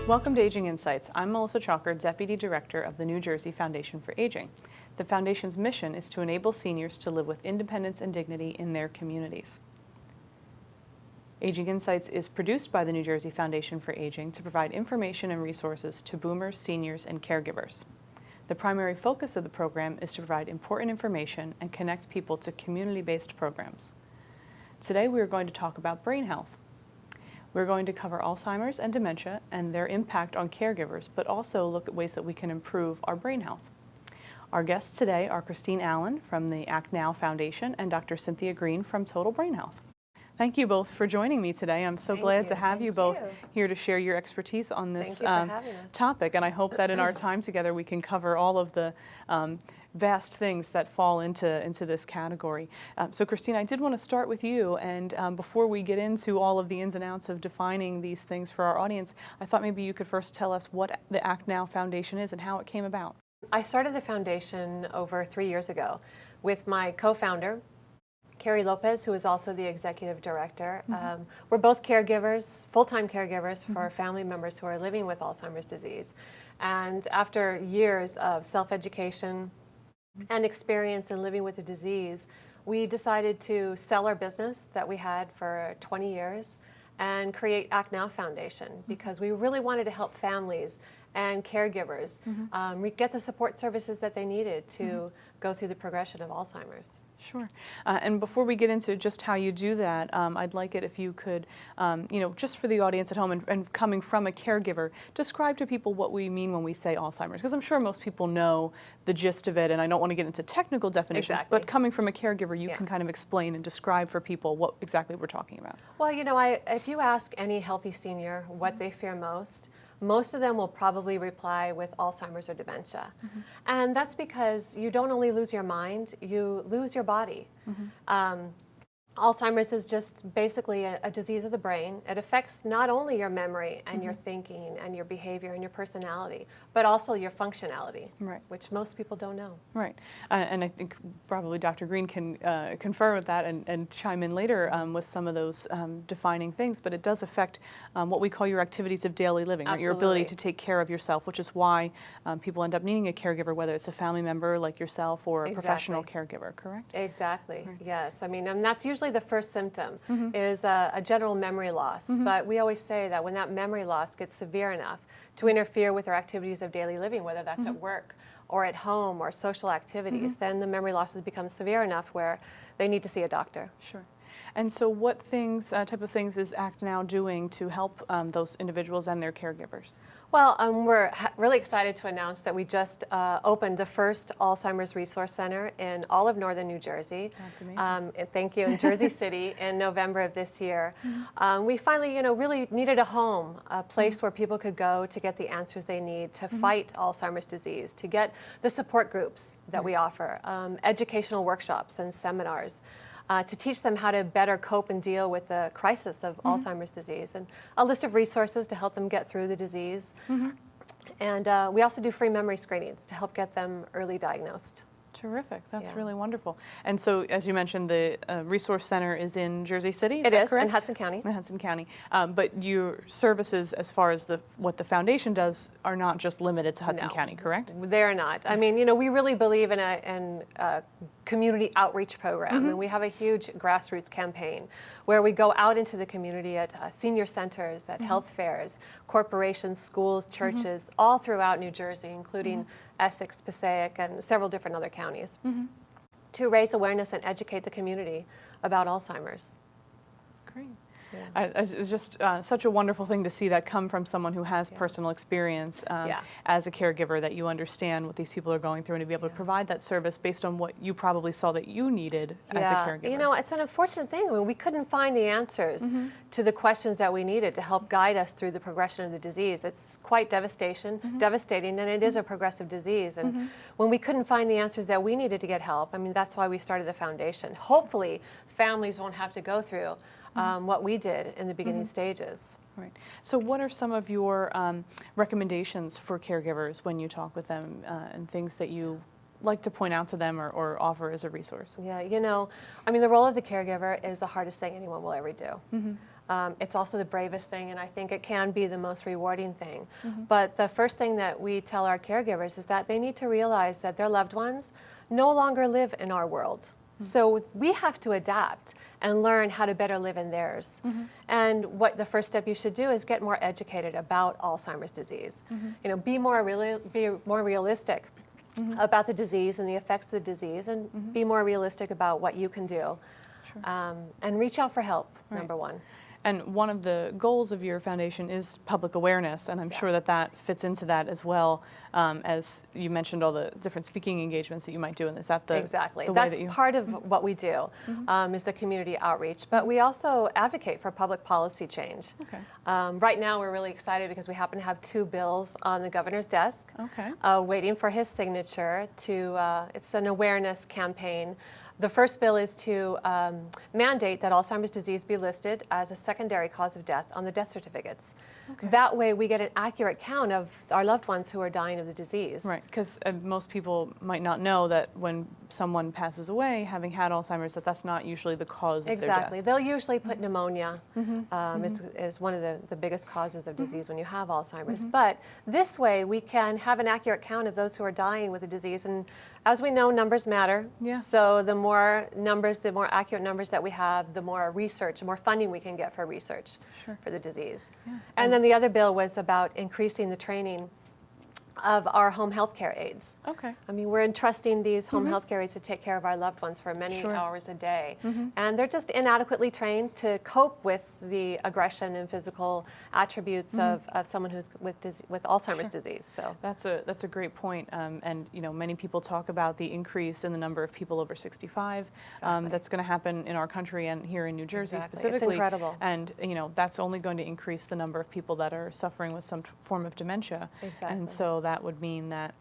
Welcome to Aging Insights. I'm Melissa Chalker, Deputy Director of the New Jersey Foundation for Aging. The Foundation's mission is to enable seniors to live with independence and dignity in their communities. Aging Insights is produced by the New Jersey Foundation for Aging to provide information and resources to boomers, seniors, and caregivers. The primary focus of the program is to provide important information and connect people to community-based programs. Today we are going to talk about brain health. We're going to cover Alzheimer's and dementia and their impact on caregivers, but also look at ways that we can improve our brain health. Our guests today are Kristine Allen from the Act Now Foundation and Dr. Cynthia Green from Total Brain Health. Thank you both for joining me today. I'm so glad to have you both here to share your expertise on this topic, and I hope that in our time together we can cover all of the vast things that fall into this category. So Kristine, I did want to start with you, and before we get into all of the ins and outs of defining these things for our audience, I thought maybe you could first tell us what the Act Now Foundation is and how it came about. I started the foundation over 3 years ago with my co-founder, Carrie Lopez, who is also the executive director. We're both caregivers, full-time caregivers for family members who are living with Alzheimer's disease. And after years of self-education and experience in living with the disease, we decided to sell our business that we had for 20 years and create Act Now Foundation because we really wanted to help families and caregivers get the support services that they needed to go through the progression of Alzheimer's. Sure. And before we get into just how you do that, I'd like it if you could, just for the audience at home and coming from a caregiver, describe to people what we mean when we say Alzheimer's, because I'm sure most people know the gist of it, and I don't want to get into technical definitions, but coming from a caregiver, you can kind of explain and describe for people what exactly we're talking about. Well, if you ask any healthy senior what they fear most of them will probably reply with Alzheimer's or dementia. And that's because you don't only lose your mind, you lose your body. Alzheimer's is just basically a disease of the brain. It affects not only your memory and your thinking and your behavior and your personality, but also your functionality, which most people don't know. Right. And I think probably Dr. Green can confer with that and chime in later with some of those defining things, but it does affect what we call your activities of daily living, right? Your ability to take care of yourself, which is why people end up needing a caregiver, whether it's a family member like yourself or a professional caregiver, correct? Exactly, yes. I mean, and that's usually the first symptom is a general memory loss. But we always say that when that memory loss gets severe enough to interfere with our activities of daily living, whether that's at work or at home or social activities, then the memory losses become severe enough where they need to see a doctor. Sure. And so what type of things is Act Now doing to help those individuals and their caregivers? Well, we're really excited to announce that we just opened the first Alzheimer's Resource Center in all of northern New Jersey. That's amazing. Thank you, in Jersey City in November of this year. We finally, really needed a home, a place where people could go to get the answers they need to fight Alzheimer's disease, to get the support groups that we offer, educational workshops and seminars. To teach them how to better cope and deal with the crisis of Alzheimer's disease, and a list of resources to help them get through the disease. And we also do free memory screenings to help get them early diagnosed. Terrific. That's really wonderful. And so, as you mentioned, the Resource Center is in Jersey City, is that correct? In Hudson County. In Hudson County. But your services, as far as what the foundation does, are not just limited to Hudson County, correct? They're not. I mean, we really believe in a community outreach program, and we have a huge grassroots campaign where we go out into the community at senior centers, at health fairs, corporations, schools, churches, all throughout New Jersey, including Essex, Passaic, and several different other counties, to raise awareness and educate the community about Alzheimer's. Great. It's just such a wonderful thing to see that come from someone who has personal experience as a caregiver, that you understand what these people are going through and to be able to provide that service based on what you probably saw that you needed as a caregiver. It's an unfortunate thing. I mean, we couldn't find the answers to the questions that we needed to help guide us through the progression of the disease. It's quite devastating, and it is a progressive disease. And when we couldn't find the answers that we needed to get help, I mean, that's why we started the foundation. Hopefully, families won't have to go through what we did in the beginning stages. Right. So what are some of your recommendations for caregivers when you talk with them and things that you like to point out to them or offer as a resource? Yeah, I mean, the role of the caregiver is the hardest thing anyone will ever do. It's also the bravest thing, and I think it can be the most rewarding thing. But the first thing that we tell our caregivers is that they need to realize that their loved ones no longer live in our world. So we have to adapt and learn how to better live in theirs. And what the first step you should do is get more educated about Alzheimer's disease. You know, be more realistic about the disease and the effects of the disease, and be more realistic about what you can do. And reach out for help, number one. And one of the goals of your foundation is public awareness, and I'm sure that that fits into that as well, as you mentioned all the different speaking engagements that you might do. And is that the exactly? The way That's that you... part of what we do, is the community outreach. But we also advocate for public policy change. Okay. Right now, we're really excited because we happen to have 2 bills on the governor's desk, Okay. Waiting for his signature. It's an awareness campaign. The first bill is to mandate that Alzheimer's disease be listed as a secondary cause of death on the death certificates. Okay. That way we get an accurate count of our loved ones who are dying of the disease. Right, because most people might not know that when someone passes away having had Alzheimer's, that's not usually the cause of their death. Exactly. They'll usually put pneumonia is one of the biggest causes of disease when you have Alzheimer's. But this way we can have an accurate count of those who are dying with the disease. And as we know, numbers matter. Yeah. So the more numbers, the more accurate numbers that we have, the more research, the more funding we can get for research for the disease. Yeah. And then the other bill was about increasing the training of our home health care aides. Okay. I mean, we're entrusting these home health care aides to take care of our loved ones for many hours a day. And they're just inadequately trained to cope with the aggression and physical attributes of someone who's with Alzheimer's disease. So that's a great point. And you know, many people talk about the increase in the number of people over 65 that's going to happen in our country and here in New Jersey specifically. It's incredible. And you know, that's only going to increase the number of people that are suffering with some form of dementia. Exactly. And so that would mean that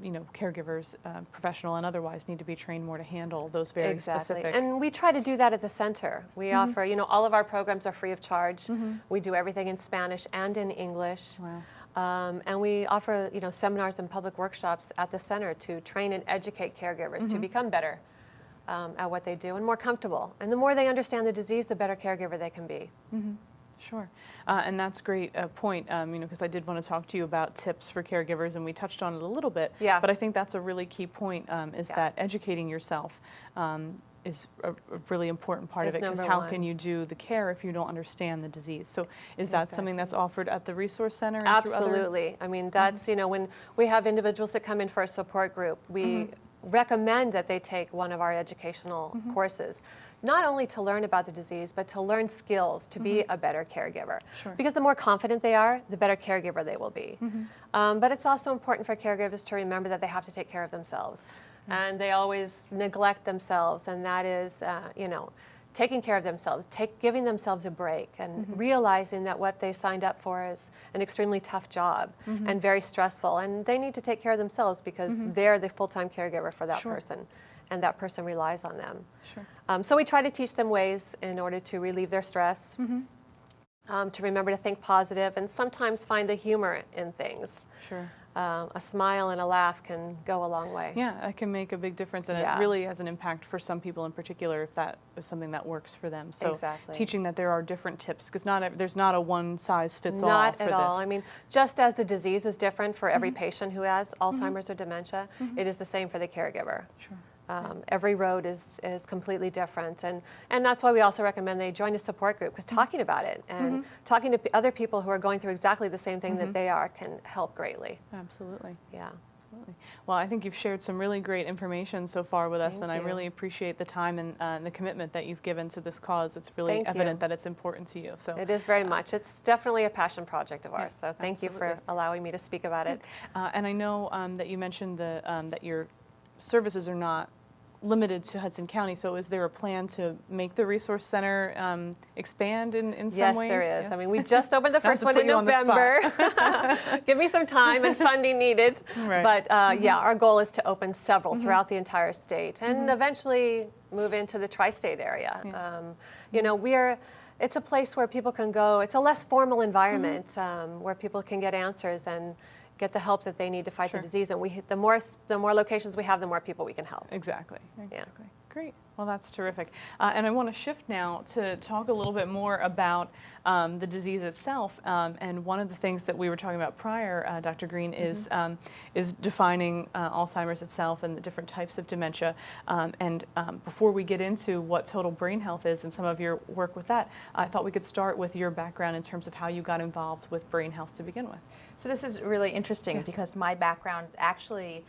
you know, caregivers, professional and otherwise, need to be trained more to handle those very specific. And we try to do that at the center. We offer, you know, all of our programs are free of charge. We do everything in Spanish and in English. Wow. And we offer, you know, seminars and public workshops at the center to train and educate caregivers to become better at what they do and more comfortable. And the more they understand the disease, the better caregiver they can be. Sure, and that's a great point, you know, because I did want to talk to you about tips for caregivers, and we touched on it a little bit, but I think that's a really key point, is that educating yourself is a really important part of it, because how can you do the care if you don't understand the disease? So is that something that's offered at the Resource Center? And Absolutely. I mean, that's, you know, when we have individuals that come in for a support group, we recommend that they take one of our educational courses, not only to learn about the disease, but to learn skills to be a better caregiver. Because the more confident they are, the better caregiver they will be. But it's also important for caregivers to remember that they have to take care of themselves. And they always neglect themselves, and that is, you know, taking care of themselves, giving themselves a break, and realizing that what they signed up for is an extremely tough job and very stressful, and they need to take care of themselves because they're the full-time caregiver for that person, and that person relies on them. So we try to teach them ways in order to relieve their stress, to remember to think positive, and sometimes find the humor in things. A smile and a laugh can go a long way. Yeah, it can make a big difference, and it really has an impact for some people in particular if that is something that works for them. So teaching that there are different tips, because there's not a one-size-fits-all for this. Not at all. I mean, just as the disease is different for every patient who has Alzheimer's or dementia, it is the same for the caregiver. Every road is completely different, and that's why we also recommend they join a support group, because talking about it and talking to other people who are going through exactly the same thing that they are can help greatly. Absolutely. Yeah. Absolutely. Well, I think you've shared some really great information so far with us, and I really appreciate the time and the commitment that you've given to this cause. It's really evident that it's important to you. So it is very much. It's definitely a passion project of ours. So thank you for allowing me to speak about it. And I know that you mentioned that your services are not limited to Hudson County, so is there a plan to make the Resource Center expand in some ways? Yes, there is. I mean, we just opened the first one in November. Give me some time and funding needed. But yeah, our goal is to open several throughout the entire state, and eventually move into the tri-state area. You know, it's a place where people can go. It's a less formal environment where people can get answers and get the help that they need to fight the disease. And the more locations we have, the more people we can help. Exactly. Yeah. Great. Well, that's terrific. And I want to shift now to talk a little bit more about the disease itself. And one of the things that we were talking about prior, Dr. Green, is defining Alzheimer's itself and the different types of dementia. Before we get into what total brain health is and some of your work with that, I thought we could start with your background in terms of how you got involved with brain health to begin with. So this is really interesting because my background actually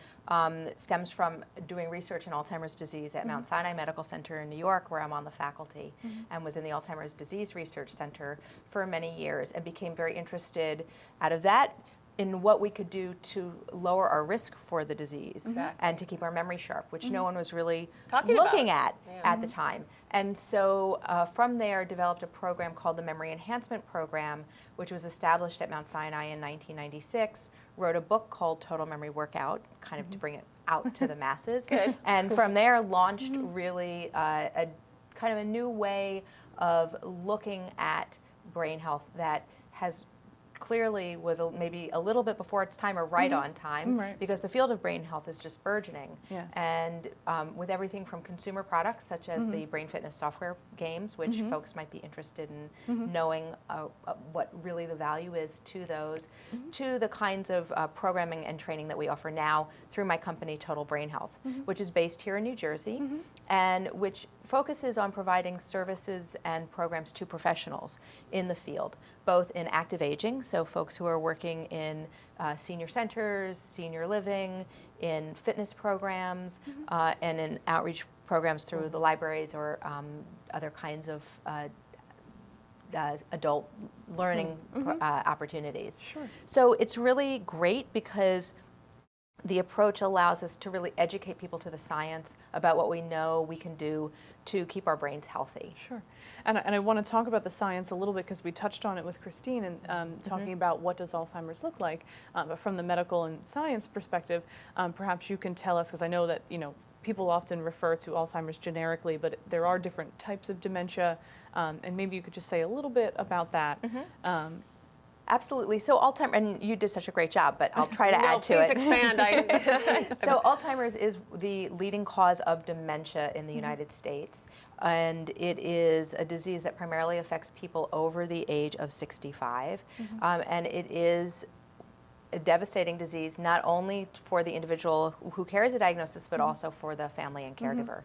stems from doing research in Alzheimer's disease at Mount Sinai Medical Center in New York, where I'm on the faculty, and was in the Alzheimer's Disease Research Center for many years, and became very interested out of that in what we could do to lower our risk for the disease and to keep our memory sharp, which no one was really looking at the time. And so from there, developed a program called the Memory Enhancement Program, which was established at Mount Sinai in 1996, wrote a book called Total Memory Workout, kind of to bring it out to the masses. And from there launched really a kind of a new way of looking at brain health that has clearly was maybe a little bit before its time or right on time, because the field of brain health is just burgeoning. And with everything from consumer products such as the brain fitness software games, which folks might be interested in knowing what really the value is to those, to the kinds of programming and training that we offer now through my company Total Brain Health, which is based here in New Jersey and which focuses on providing services and programs to professionals in the field, both in active aging, so folks who are working in senior centers, senior living, in fitness programs, and in outreach programs through the libraries or other kinds of adult learning opportunities. So it's really great because the approach allows us to really educate people to the science about what we know we can do to keep our brains healthy. And I want to talk about the science a little bit because we touched on it with Kristine and talking about what does Alzheimer's look like. But from the medical and science perspective, perhaps you can tell us, because I know that people often refer to Alzheimer's generically, but there are different types of dementia, and maybe you could just say a little bit about that. Absolutely. So Alzheimer's, and you did such a great job, but I'll try to add to it. Please expand. So Alzheimer's is the leading cause of dementia in the United States, and it is a disease that primarily affects people over the age of 65, and it is a devastating disease not only for the individual who carries the diagnosis, but also for the family and caregiver.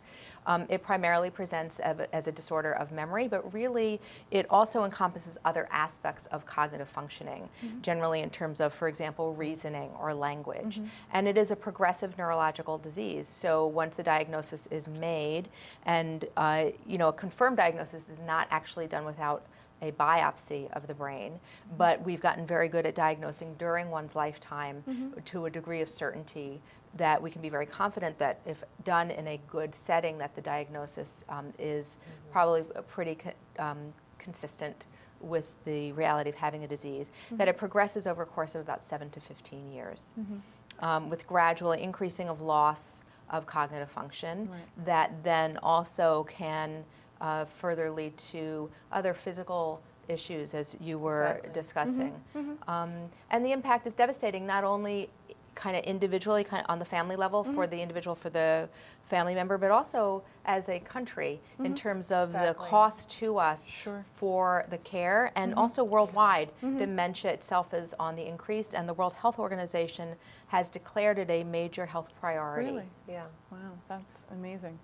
It primarily presents as a disorder of memory, but really it also encompasses other aspects of cognitive functioning, generally in terms of, for example, reasoning or language. And it is a progressive neurological disease. So once the diagnosis is made, and a confirmed diagnosis is not actually done without a biopsy of the brain, but we've gotten very good at diagnosing during one's lifetime to a degree of certainty that we can be very confident that if done in a good setting, that the diagnosis is probably pretty consistent with the reality of having a disease, that it progresses over a course of about 7 to 15 years, with gradual increasing of loss of cognitive function that then also can further lead to other physical issues, as you were discussing. And the impact is devastating, not only kind of individually, kind of on the family level for the individual, for the family member, but also as a country in terms of the cost to us for the care, and also worldwide. Dementia itself is on the increase, and the World Health Organization has declared it a major health priority. Really? Yeah. Wow, that's amazing.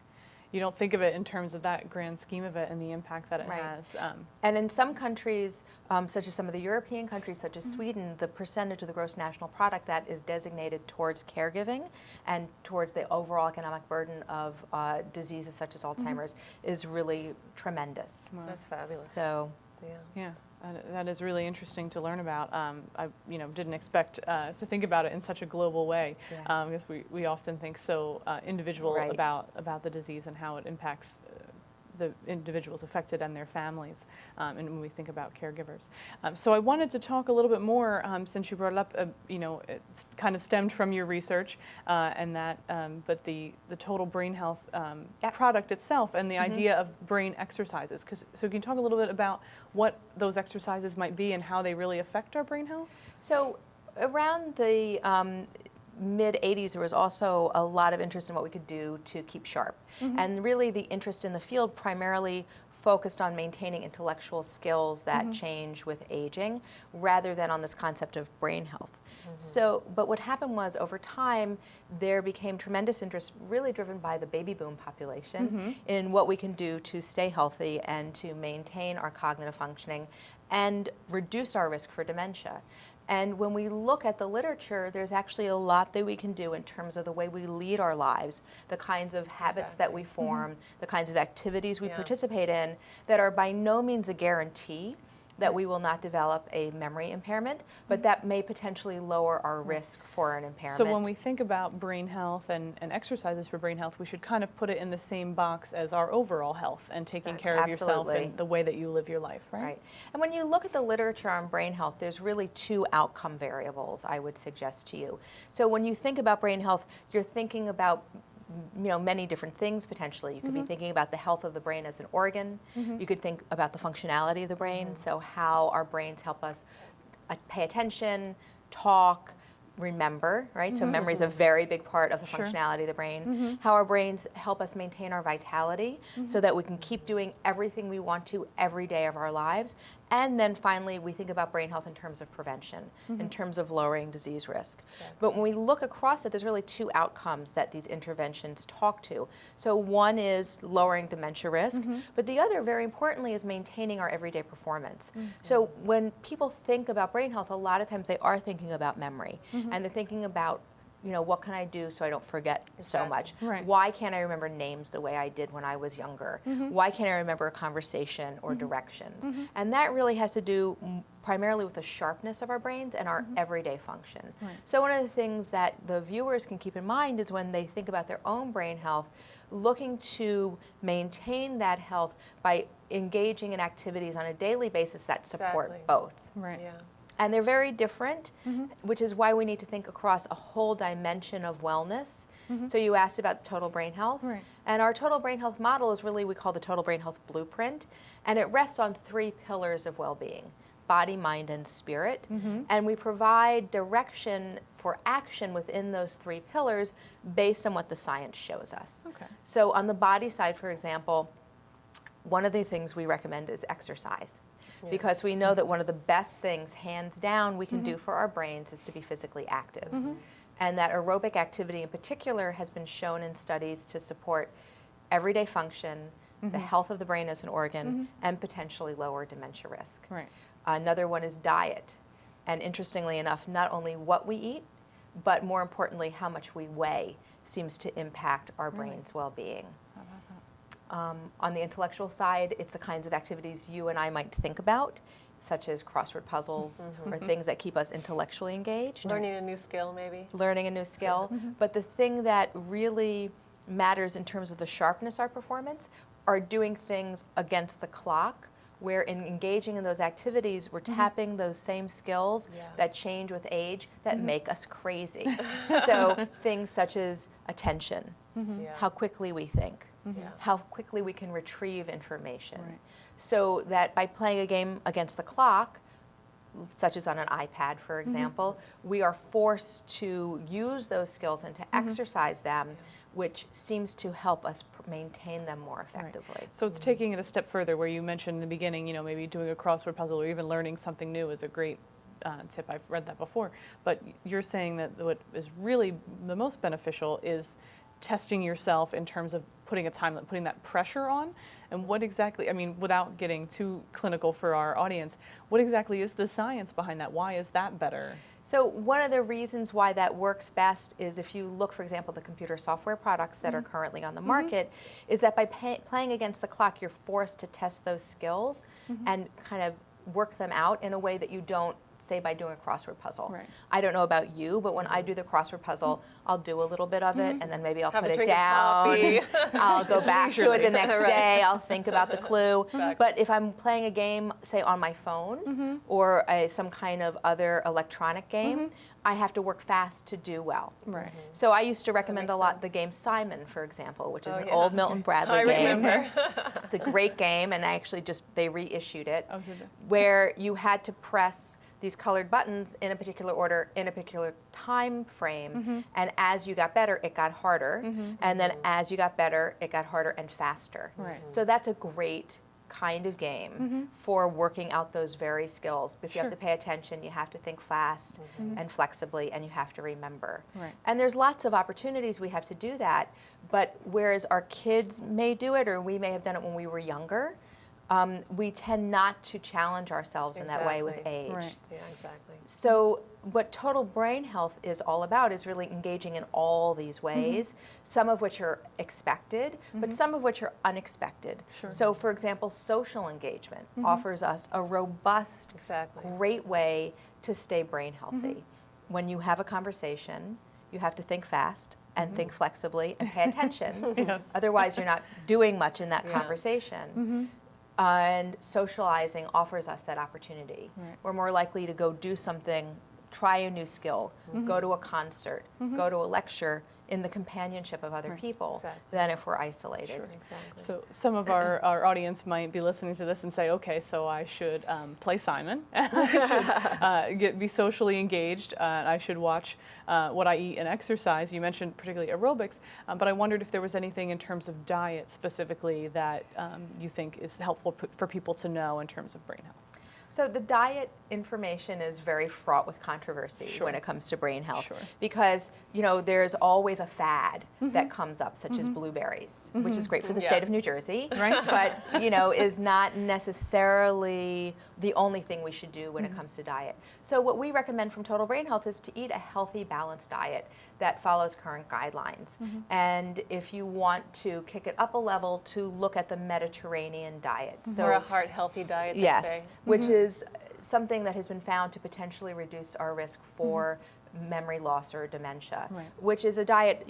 You don't think of it in terms of that grand scheme of it and the impact that it has. And in some countries, such as some of the European countries, such as Sweden, the percentage of the gross national product that is designated towards caregiving and towards the overall economic burden of diseases such as Alzheimer's is really tremendous. Wow. That's fabulous. So, yeah. That is really interesting to learn about. I didn't expect to think about it in such a global way, because we often think so individual about the disease and how it impacts the individuals affected and their families, and when we think about caregivers. So I wanted to talk a little bit more, since you brought it up, it's kind of stemmed from your research, and that, but the total brain health product itself and the idea of brain exercises. So can you talk a little bit about what those exercises might be and how they really affect our brain health? So around the mid-'80s, there was also a lot of interest in what we could do to keep sharp. And really the interest in the field primarily focused on maintaining intellectual skills that change with aging, rather than on this concept of brain health. So, but what happened was, over time, there became tremendous interest, really driven by the baby boom population, in what we can do to stay healthy and to maintain our cognitive functioning and reduce our risk for dementia. And when we look at the literature, there's actually a lot that we can do in terms of the way we lead our lives, the kinds of habits that we form, the kinds of activities we participate in, that are by no means a guarantee that we will not develop a memory impairment, but that may potentially lower our risk for an impairment. So when we think about brain health and exercises for brain health, we should kind of put it in the same box as our overall health and taking care of yourself and the way that you live your life, right? Right. And when you look at the literature on brain health, there's really two outcome variables I would suggest to you. So when you think about brain health, you're thinking about many different things potentially. You could be thinking about the health of the brain as an organ. You could think about the functionality of the brain, so how our brains help us pay attention, talk, remember, right? So memory is a very big part of the functionality of the brain. How our brains help us maintain our vitality so that we can keep doing everything we want to every day of our lives. And then finally, we think about brain health in terms of prevention, in terms of lowering disease risk. But when we look across it, there's really two outcomes that these interventions talk to. So one is lowering dementia risk, but the other, very importantly, is maintaining our everyday performance. So when people think about brain health, a lot of times they are thinking about memory, and they're thinking about, what can I do so I don't forget so much? Right. Why can't I remember names the way I did when I was younger? Why can't I remember a conversation or directions? And that really has to do primarily with the sharpness of our brains and our everyday function. Right. So one of the things that the viewers can keep in mind is when they think about their own brain health, looking to maintain that health by engaging in activities on a daily basis that support both. Right. Yeah. And they're very different, which is why we need to think across a whole dimension of wellness. So you asked about total brain health. Right. And our total brain health model is really, we call the total brain health blueprint. And it rests on 3 pillars of well-being: body, mind, and spirit. And we provide direction for action within those 3 pillars based on what the science shows us. Okay. So on the body side, for example, one of the things we recommend is exercise. Because we know that one of the best things, hands down, we can do for our brains is to be physically active. And that aerobic activity in particular has been shown in studies to support everyday function, the health of the brain as an organ, and potentially lower dementia risk. Right. Another one is diet. And interestingly enough, not only what we eat, but more importantly, how much we weigh seems to impact our brain's well-being. On the intellectual side, it's the kinds of activities you and I might think about, such as crossword puzzles or things that keep us intellectually engaged. Learning a new skill, maybe. Learning a new skill. But the thing that really matters in terms of the sharpness of our performance are doing things against the clock, where in engaging in those activities, we're tapping those same skills that change with age that make us crazy. So things such as attention, how quickly we think, how quickly we can retrieve information. Right. So that by playing a game against the clock, such as on an iPad, for example, we are forced to use those skills and to exercise them, which seems to help us maintain them more effectively. Right. So it's taking it a step further, where you mentioned in the beginning, maybe doing a crossword puzzle or even learning something new is a great tip. I've read that before. But you're saying that what is really the most beneficial is testing yourself in terms of putting a time limit, putting that pressure on. And what exactly, without getting too clinical for our audience, what exactly is the science behind that? Why is that better? So one of the reasons why that works best is, if you look, for example, the computer software products that are currently on the market, is that by playing against the clock, you're forced to test those skills and kind of work them out in a way that you don't, say, by doing a crossword puzzle. Right. I don't know about you, but when I do the crossword puzzle, I'll do a little bit of it, and then maybe I'll Have put a it drink of down. coffee. I'll go back to it the next Right. day. I'll think about the clue. Exactly. But if I'm playing a game, say, on my phone or some kind of other electronic game, I have to work fast to do well. Right. So I used to recommend makes a lot sense. the game Simon, for example, which is Oh, an yeah. old Milton Bradley I game. remember. It's a great game, and actually they reissued it, Oh, so the- where you had to press these colored buttons in a particular order in a particular time frame, and as you got better, it got harder, and then as you got better, it got harder and faster. Right. So that's a great kind of game for working out those very skills, because you have to pay attention, you have to think fast and flexibly, and you have to remember. Right. And there's lots of opportunities we have to do that, but whereas our kids may do it, or we may have done it when we were younger, we tend not to challenge ourselves in that way with age. Right. Yeah, exactly. So what Total Brain Health is all about is really engaging in all these ways, some of which are expected, but some of which are unexpected. Sure. So for example, social engagement offers us a robust, Exactly. great way to stay brain healthy. When you have a conversation, you have to think fast and think flexibly and pay attention. Yes. Otherwise, you're not doing much in that Yeah. conversation. And socializing offers us that opportunity. Right. We're more likely to go do something, try a new skill, go to a concert, go to a lecture in the companionship of other people Exactly. than if we're isolated. Sure. Exactly. So some of our audience might be listening to this and say, okay, so I should play Simon, I should be socially engaged, I should watch what I eat and exercise. You mentioned particularly aerobics, but I wondered if there was anything in terms of diet specifically that you think is helpful for people to know in terms of brain health. So the diet information is very fraught with controversy Sure. when it comes to brain health, Sure. because there's always a fad that comes up, such as blueberries, which is great for the state of New Jersey, Right. but is not necessarily the only thing we should do when it comes to diet. So what we recommend from Total Brain Health is to eat a healthy, balanced diet that follows current guidelines. And if you want to kick it up a level, to look at the Mediterranean diet. So or a heart-healthy diet, they Yes, say. which is something that has been found to potentially reduce our risk for memory loss or dementia, Right. which is a diet,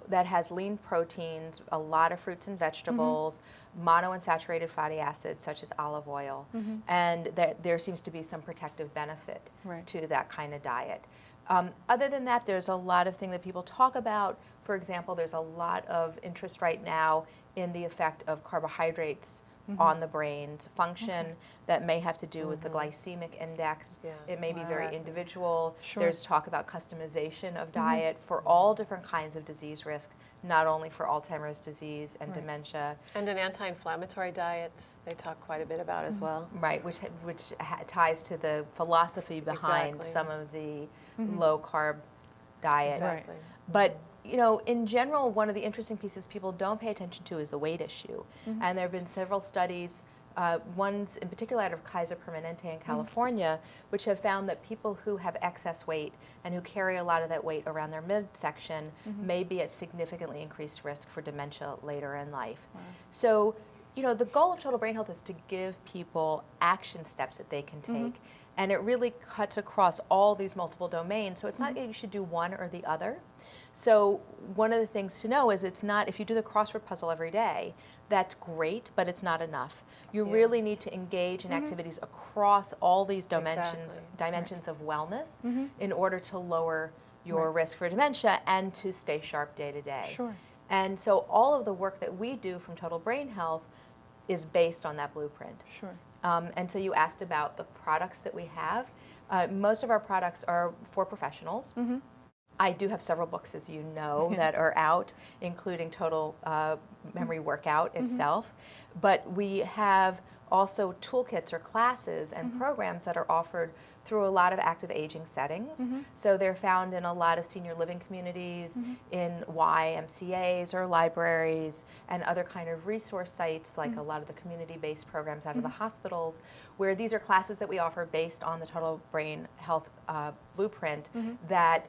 that has lean proteins, a lot of fruits and vegetables, monounsaturated fatty acids such as olive oil, and that there seems to be some protective benefit Right. to that kind of diet. Other than that, there's a lot of things that people talk about. For example, there's a lot of interest right now in the effect of carbohydrates on the brain's function that may have to do with the glycemic index. Yeah. It may be Wow. very Exactly. individual. Sure. There's talk about customization of diet for all different kinds of disease risk, not only for Alzheimer's disease and Right. dementia, And an anti-inflammatory diet, they talk quite a bit about as well. right, which ties to the philosophy behind Exactly. some of the low-carb diet. Exactly. But in general, one of the interesting pieces people don't pay attention to is the weight issue. And there have been several studies, ones in particular out of Kaiser Permanente in California, which have found that people who have excess weight and who carry a lot of that weight around their midsection may be at significantly increased risk for dementia later in life. So, the goal of Total Brain Health is to give people action steps that they can take. And it really cuts across all these multiple domains. So it's not that you should do one or the other. So one of the things to know is it's not, if you do the crossword puzzle every day, that's great, but it's not enough. You Yeah. really need to engage in activities across all these Exactly. dimensions of wellness in order to lower your risk for dementia and to stay sharp day to day. Sure. And so all of the work that we do from Total Brain Health is based on that blueprint. Sure. And so you asked about the products that we have. Most of our products are for professionals. I do have several books, as you know, that are out, including Total Memory Workout itself. But we have also toolkits or classes and programs that are offered through a lot of active aging settings. So they're found in a lot of senior living communities, in YMCAs or libraries, and other kind of resource sites, like a lot of the community-based programs out of the hospitals, where these are classes that we offer based on the Total Brain Health blueprint that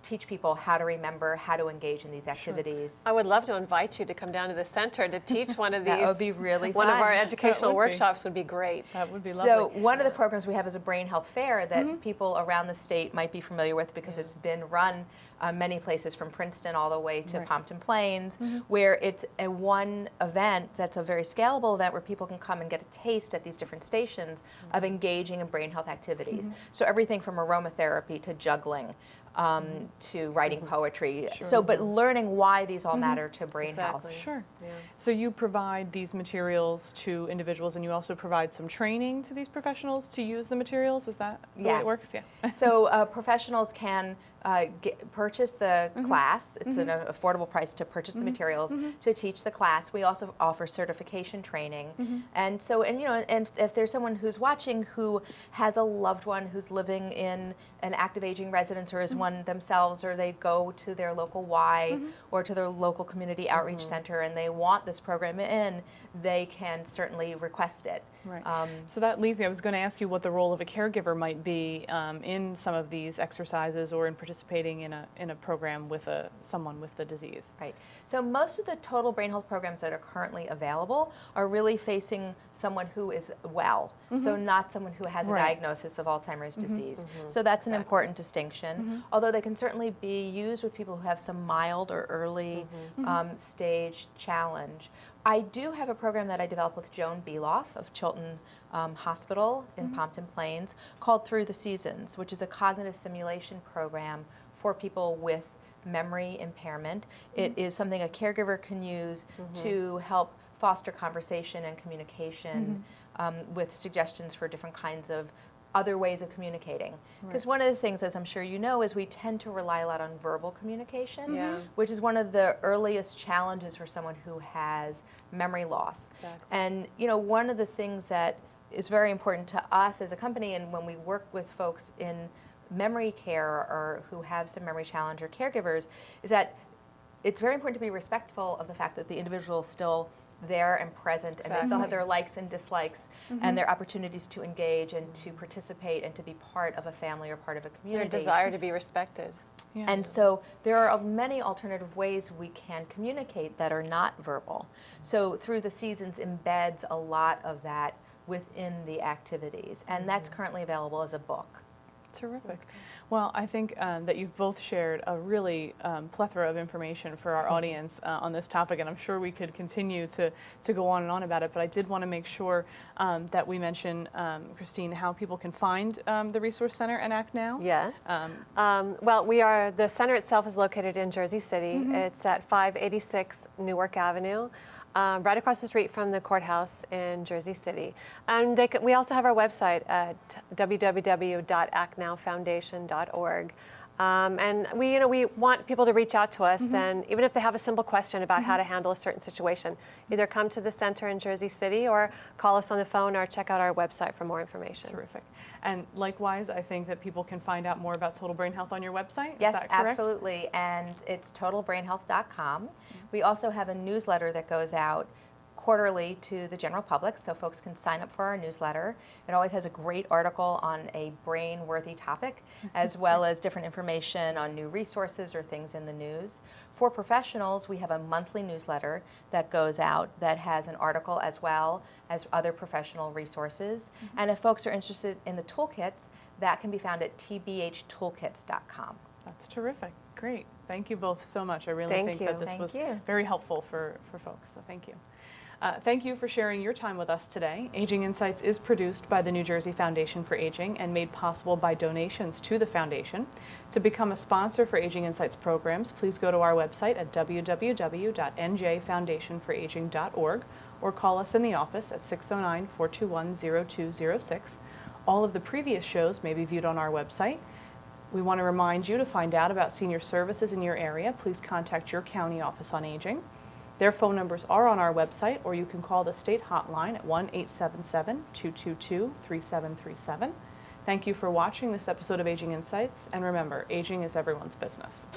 teach people how to remember, how to engage in these activities. I would love to invite you to come down to the center to teach one of these. That would be really One fun. of our educational That would be. workshops would be great. That would be So lovely. one of the programs we have is a brain health fair that people around the state might be familiar with, because it's been run many places from Princeton all the way to Right. Pompton Plains, where it's a one event that's a very scalable event where people can come and get a taste at these different stations of engaging in brain health activities. So everything from aromatherapy to juggling, to writing poetry. Sure. So, but learning why these all matter to brain health. Exactly. Sure. Yeah. So you provide these materials to individuals, and you also provide some training to these professionals to use the materials? Is that the way Yes. it works? Yeah. So professionals can purchase the class. It's an affordable price to purchase the materials to teach the class. We also offer certification training. And so, and you know, and if there's someone who's watching who has a loved one who's living in an active aging residence or is one themselves, or they go to their local Y or to their local community outreach center and they want this program in, they can certainly request it. Right. So that leads me, I was going to ask you what the role of a caregiver might be in some of these exercises or in participating in a program with someone with the disease. Right. So most of the total brain health programs that are currently available are really facing someone who is well, so not someone who has a Right. diagnosis of Alzheimer's disease. So that's an important distinction, although they can certainly be used with people who have some mild or early stage challenge. I do have a program that I developed with Joan Beloff of Chilton Hospital in Pompton Plains called Through the Seasons, which is a cognitive simulation program for people with memory impairment. It is something a caregiver can use to help foster conversation and communication with suggestions for different kinds of other ways of communicating. Because one of the things, as I'm sure you know, is we tend to rely a lot on verbal communication, Yeah. which is one of the earliest challenges for someone who has memory loss. Exactly. And you know, one of the things that is very important to us as a company, and when we work with folks in memory care or who have some memory challenge or caregivers, is that it's very important to be respectful of the fact that the individual is still there and present, and they still have their likes and dislikes and their opportunities to engage and to participate and to be part of a family or part of a Their community. desire to be respected. Yeah. And so there are many alternative ways we can communicate that are not verbal. So Through the Seasons embeds a lot of that within the activities, and that's currently available as a book. Terrific. Well, I think that you've both shared a really plethora of information for our audience on this topic, and I'm sure we could continue to go on and on about it, but I did want to make sure that we mention, Kristine, how people can find the Resource Center and Act Now. Yes. Well, the center itself is located in Jersey City. It's at 586 Newark Avenue. Right across the street from the courthouse in Jersey City. And we also have our website at www.actnowfoundation.org. And we want people to reach out to us, and even if they have a simple question about how to handle a certain situation, either come to the center in Jersey City or call us on the phone or check out our website for more information. Terrific. And likewise, I think that people can find out more about Total Brain Health on your website. Yes, Is that correct? absolutely, and it's totalbrainhealth.com. We also have a newsletter that goes out quarterly to the general public, so folks can sign up for our newsletter. It always has a great article on a brain-worthy topic, as well as different information on new resources or things in the news. For professionals, we have a monthly newsletter that goes out that has an article as well as other professional resources. And if folks are interested in the toolkits, that can be found at tbhtoolkits.com. That's terrific. Great. Thank you both so much. I really Thank think you. that this Thank was you. very helpful for folks, so thank you. Thank you for sharing your time with us today. Aging Insights is produced by the New Jersey Foundation for Aging and made possible by donations to the foundation. To become a sponsor for Aging Insights programs, please go to our website at www.njfoundationforaging.org or call us in the office at 609-421-0206. All of the previous shows may be viewed on our website. We want to remind you to find out about senior services in your area. Please contact your county office on aging. Their phone numbers are on our website, or you can call the state hotline at 1-877-222-3737. Thank you for watching this episode of Aging Insights, and remember, aging is everyone's business.